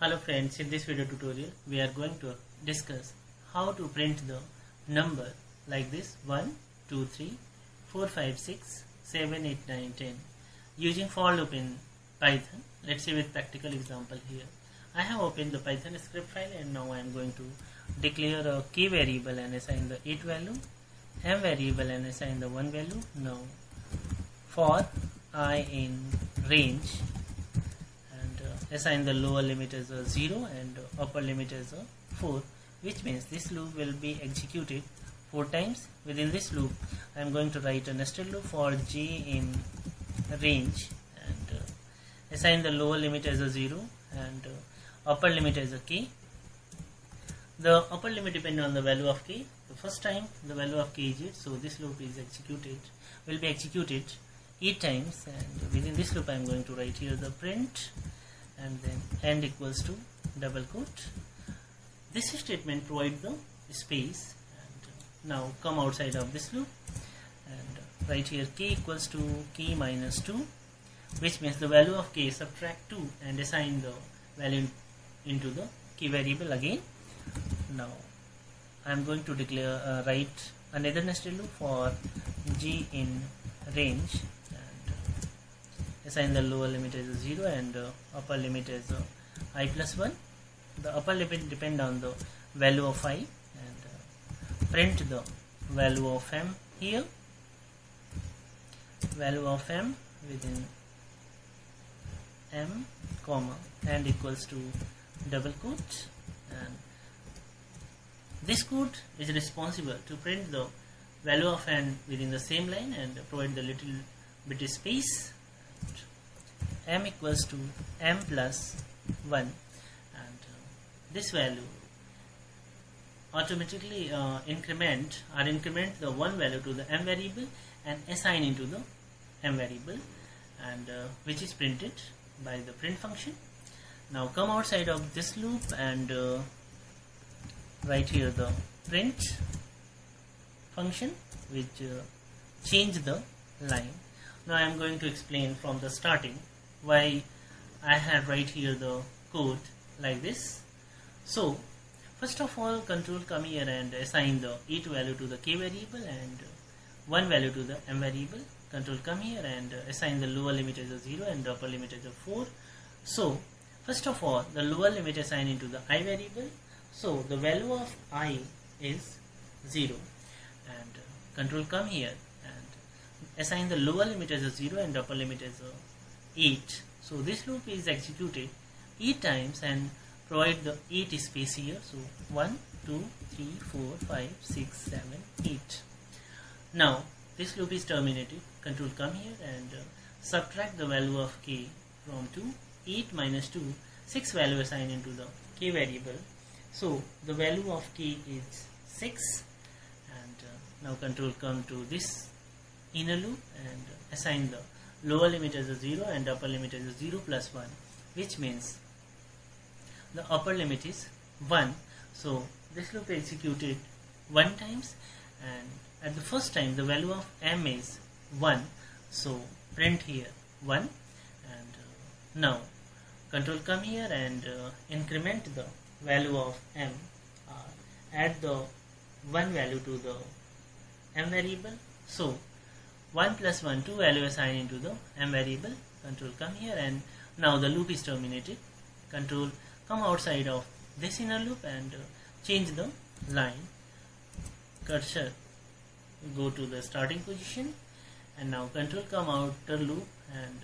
Hello friends, in this video tutorial we are going to discuss how to print the number like this 1, 2, 3, 4, 5, 6, 7, 8, 9, 10 using for loop in Python. Let's see with practical example here. I have opened the Python script file and now I am going to declare a key variable and assign the 8 value, m variable and assign the 1 value. Now for I in range assign the lower limit as a 0 and upper limit as a 4, which means this loop will be executed 4 times. Within this loop I am going to write a nested loop for j in range and assign the lower limit as a 0 and upper limit as a k. The upper limit depends on the value of k. The first time the value of k is 8, so this loop is will be executed 8 times, and within this loop I am going to write here the print and then end equals to double quote. This statement provides the space, and now come outside of this loop and write here k equals to k minus 2, which means the value of k subtract 2 and assign the value into the key variable again. Now I am going to declare write another nested loop for g in range. Assign the lower limit as 0 and upper limit as I plus 1. The upper limit depend on the value of I, and print the value of m here. Value of m within m comma and equals to double quote, and this code is responsible to print the value of n within the same line and provide the little bit space. M equals to m plus 1, and this value automatically increment the one value to the m variable and assign into the m variable, and which is printed by the print function. Now come outside of this loop and write here the print function which change the line. Now I am going to explain from the starting why I have write here the code like this. So first of all, control come here and assign the 8 value to the k variable and 1 value to the m variable. Control come here and assign the lower limit as a 0 and the upper limit as a 4. So first of all, the lower limit assigned into the I variable, so the value of I is 0, and control come here and assign the lower limit as a 0 and upper limit as a 8. So this loop is executed 8 times and provide the 8 space here. So 1, 2, 3, 4, 5, 6, 7, 8. Now this loop is terminated. Control come here and subtract the value of k from 2. 8 minus 2, 6 value assigned into the k variable. So the value of k is 6, and now control come to this inner loop and assign the lower limit as a 0 and upper limit as a 0 plus 1, which means the upper limit is 1. So this loop executed 1 times, and at the first time the value of m is 1, so print here 1, and now control come here and increment the value of m, add the 1 value to the m variable. So 1 plus 1, 2 value assigned into the m variable. Control come here and now the loop is terminated. Control come outside of this inner loop and change the line. Cursor go to the starting position, and now control come outer loop and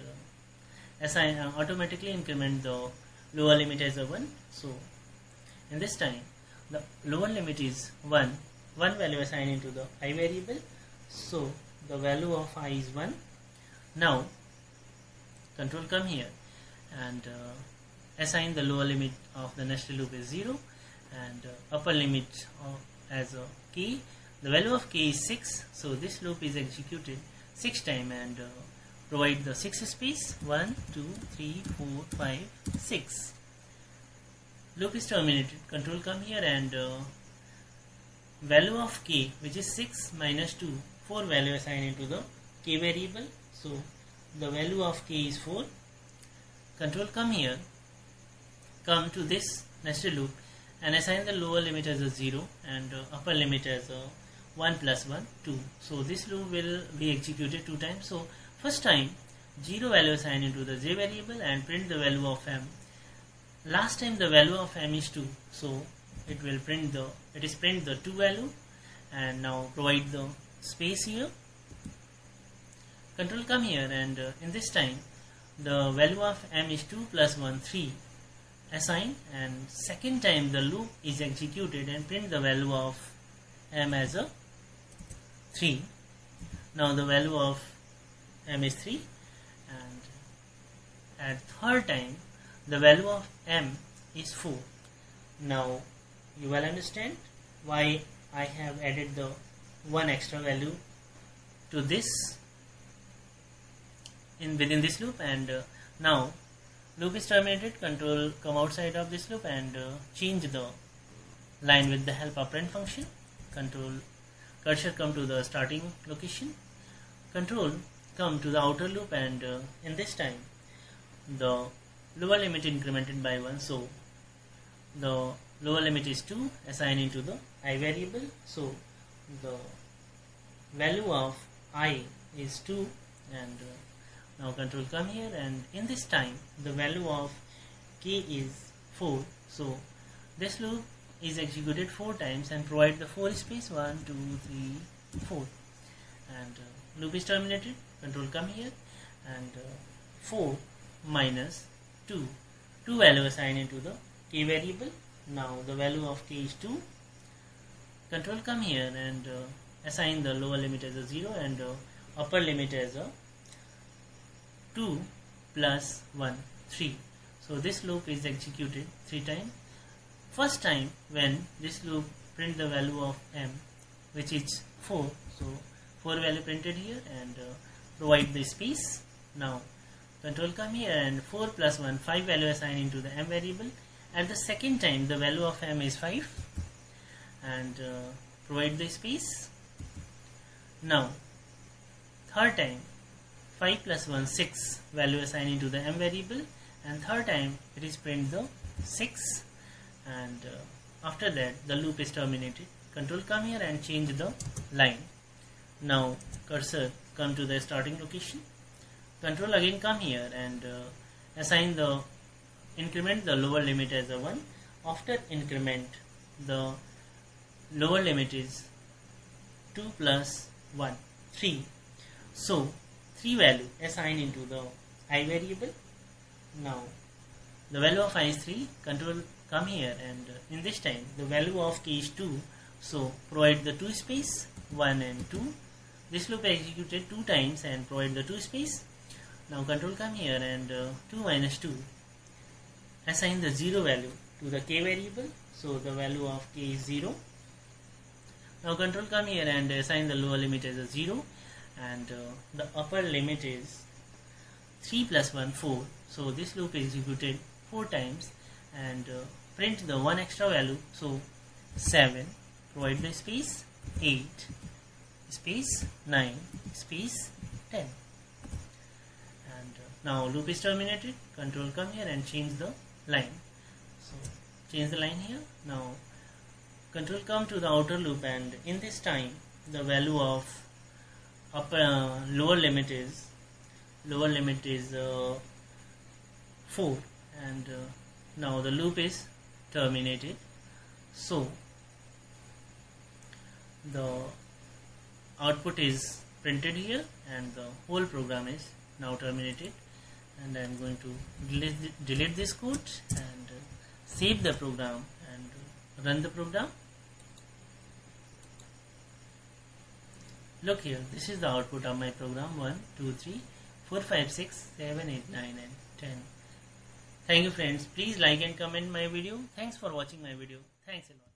assign automatically increment the lower limit as a 1. So in this time the lower limit is 1 value assigned into the I variable, so the value of I is 1. Now control come here and assign the lower limit of the nested loop is 0 and upper limit as a k. The value of k is 6, so this loop is executed 6 times and provide the 6 space. 1, 2, 3, 4, 5, 6. Loop is terminated. Control come here and value of k, which is 6 minus 2, 4 value assigned into the k variable. So the value of k is 4. Control come here, come to this nested loop and assign the lower limit as a 0 and upper limit as a 1 plus 1, 2. So this loop will be executed 2 times. So first time 0 value assigned into the j variable and print the value of m. Last time the value of m is 2, so it will print the 2 value, and now provide the space here. Control come here, and in this time the value of m is 2 plus 1, 3 assign, and second time the loop is executed and print the value of m as a 3. Now the value of m is 3, and at third time the value of m is 4. Now you will understand why I have added the one extra value to this within this loop, and now loop is terminated. Control come outside of this loop and change the line with the help of print function. Control cursor come to the starting location. Control come to the outer loop, and in this time the lower limit incremented by 1, so the lower limit is 2 assigned into the I variable. So the value of I is 2, and now control come here, and in this time the value of k is 4. So this loop is executed 4 times and provide the 4 space 1, 2, 3, 4, and loop is terminated. Control come here, and 4 minus 2 value assigned into the k variable. Now the value of k is 2. Control come here and assign the lower limit as a 0 and upper limit as a 2 plus 1, 3. So this loop is executed 3 times. First time when this loop print the value of m, which is 4, so 4 value printed here, and provide the space. Now control come here, and 4 plus 1, 5 value assigned into the m variable. At the second time the value of m is 5, and provide the space. Now third time 5 plus 1, 6 value assigned into the m variable, and third time it is print the 6, and after that the loop is terminated. Control come here and change the line. Now cursor come to the starting location. Control again come here and assign the increment the lower limit as a 1. After increment the lower limit is 2 plus 1, 3. So 3 value assigned into the I variable. Now the value of I is 3. Control come here, and in this time the value of k is 2, so provide the 2 space 1 and 2. This loop executed 2 times and provide the 2 space. Now control come here, and 2 minus 2 assign the 0 value to the k variable, so the value of k is 0. Now control come here and assign the lower limit as a 0, and the upper limit is 3 plus 1, 4. So this loop is executed 4 times and print the one extra value, so 7, provide the space 8 space 9 space 10, and now loop is terminated. Control come here and change the line. So change the line here. Now control come to the outer loop, and in this time the value of lower limit is 4, and now the loop is terminated. So the output is printed here, and the whole program is now terminated. And I am going to delete this code and save the program and run the program. Look here, this is the output of my program. 1, 2, 3, 4, 5, 6, 7, 8, 9 and 10. Thank you friends. Please like and comment my video. Thanks for watching my video. Thanks a lot.